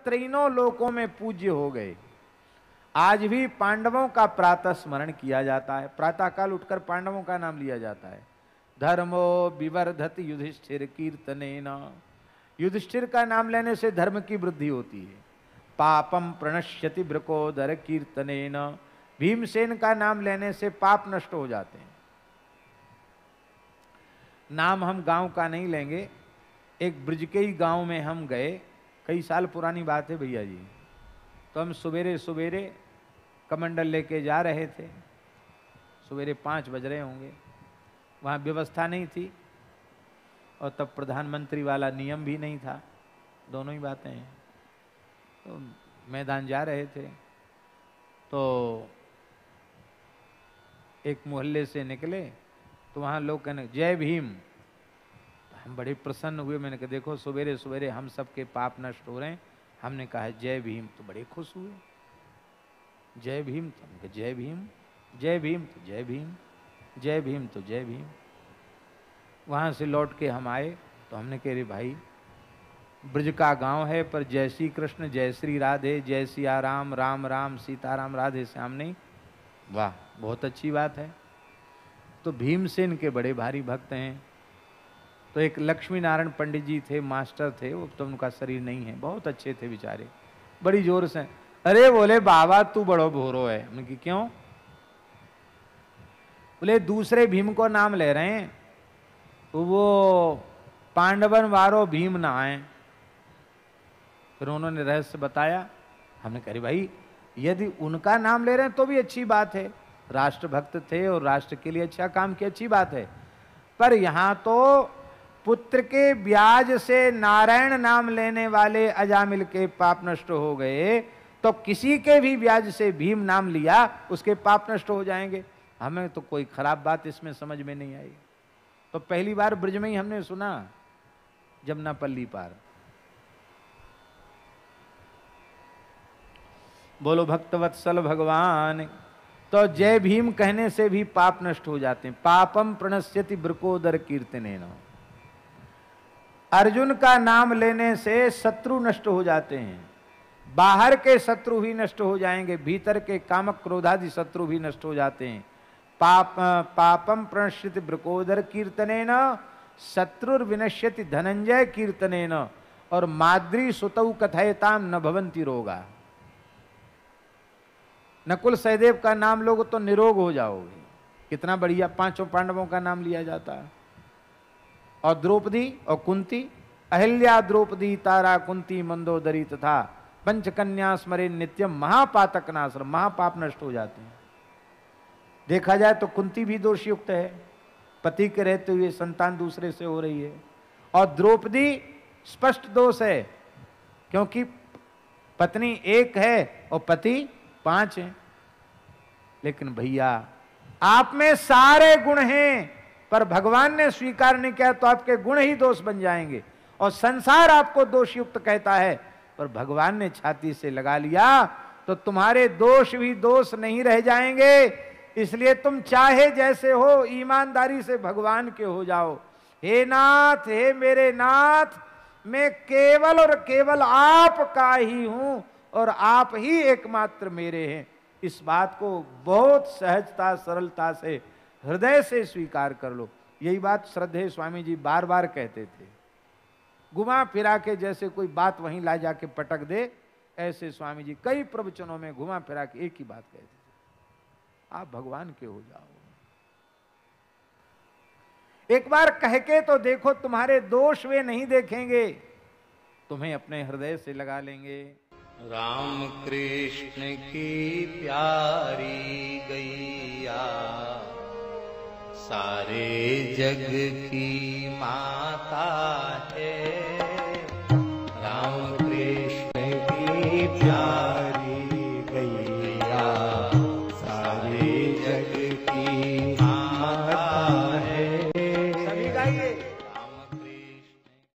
तीनों लोकों में पूज्य हो गए। आज भी पांडवों का प्रातः स्मरण किया जाता है, प्रातः काल उठकर पांडवों का नाम लिया जाता है। धर्मो विवर्धत युधिष्ठिर कीर्तनेन, युधिष्ठिर का नाम लेने से धर्म की वृद्धि होती है। पापम प्रणश्यति वृकोदर कीर्तनेन, भीमसेन का नाम लेने से पाप नष्ट हो जाते हैं। नाम हम गांव का नहीं लेंगे, एक ब्रज के ही गांव में हम गए, कई साल पुरानी बात है भैया जी। तो हम सवेरे सवेरे कमंडल लेके जा रहे थे, सवेरे 5 बज रहे होंगे। वहाँ व्यवस्था नहीं थी और तब प्रधानमंत्री वाला नियम भी नहीं था, दोनों ही बातें हैं। तो मैदान जा रहे थे तो एक मोहल्ले से निकले तो वहाँ लोग कहने जय भीम। तो हम बड़े प्रसन्न हुए, मैंने कहा देखो सवेरे सवेरे हम सबके पाप नष्ट हो रहे हैं। हमने कहा जय भीम, तो बड़े खुश हुए। जय भीम, तो हमने कहा जय भीम, जय भीम तो जय भीम, जय भीम तो जय भीम। वहाँ से लौट के हम आए तो हमने कह रहे भाई ब्रज का गांव है पर जय श्री कृष्ण जय श्री राधे, जय सिया राम राम राम सीताराम राधे श्याम नहीं। वाह, बहुत अच्छी बात है। तो भीमसेन के बड़े भारी भक्त हैं। तो एक लक्ष्मी नारायण पंडित जी थे, मास्टर थे, वो तो उनका शरीर नहीं है, बहुत अच्छे थे बेचारे, बड़ी जोर से अरे बोले बाबा तू बड़ो भोरो है। हमने कि क्यों? बोले दूसरे भीम को नाम ले रहे हैं, वो पांडवन वारो भीम ना आए। फिर उन्होंने रहस्य बताया। हमने कहा भाई यदि उनका नाम ले रहे हैं तो भी अच्छी बात है, राष्ट्रभक्त थे और राष्ट्र के लिए अच्छा काम किया, अच्छी बात है। पर यहां तो पुत्र के ब्याज से नारायण नाम लेने वाले अजामिल के पाप नष्ट हो गए, तो किसी के भी ब्याज से भीम नाम लिया उसके पाप नष्ट हो जाएंगे। हमें तो कोई खराब बात इसमें समझ में नहीं आई। तो पहली बार ब्रज में ही हमने सुना जमुनापल्ली पार। बोलो भक्तवत्सल भगवान। तो जय भीम कहने से भी पाप नष्ट हो जाते हैं। पापम प्रणश्यति वृकोदर कीर्तनेन, अर्जुन का नाम लेने से शत्रु नष्ट हो जाते हैं। बाहर के शत्रु भी नष्ट हो जाएंगे, भीतर के कामक क्रोधादि शत्रु भी नष्ट हो जाते हैं। पापम प्रणश्यति वृकोदर कीर्तनेन शत्रुर्विनश्यति धनंजय कीर्तनेन, और माद्री सुतौ कथयताम न भवन्ति रोगा। नकुल सहदेव का नाम लोगे तो निरोग हो जाओगे। कितना बढ़िया, 5 पांडवों का नाम लिया जाता है। और द्रौपदी और कुंती, अहिल्या द्रौपदी तारा कुंती मंदोदरी तथा पंचकन्या स्मरे नित्यम महापातक नाश्रम, महापाप नष्ट हो जाते हैं। देखा जाए तो कुंती भी दोषयुक्त है, पति के रहते हुए संतान दूसरे से हो रही है। और द्रौपदी स्पष्ट दोष है, क्योंकि पत्नी एक है और पति 5 हैं। लेकिन भैया आप में सारे गुण हैं, पर भगवान ने स्वीकार नहीं किया तो आपके गुण ही दोष बन जाएंगे। और संसार आपको दोषयुक्त कहता है, पर भगवान ने छाती से लगा लिया तो तुम्हारे दोष भी दोष नहीं रह जाएंगे। इसलिए तुम चाहे जैसे हो ईमानदारी से भगवान के हो जाओ। हे नाथ, हे मेरे नाथ, मैं केवल और केवल आपका ही हूं और आप ही एकमात्र मेरे हैं। इस बात को बहुत सहजता सरलता से हृदय से स्वीकार कर लो। यही बात श्रद्धेय स्वामी जी बार बार कहते थे। घुमा फिरा के जैसे कोई बात वहीं ला जाके पटक दे, ऐसे स्वामी जी कई प्रवचनों में घुमा फिरा के एक ही बात कहते थे, आप भगवान के हो जाओ। एक बार कह के तो देखो, तुम्हारे दोष वे नहीं देखेंगे, तुम्हें अपने हृदय से लगा लेंगे। राम कृष्ण की प्यारी गैया सारे जग की माता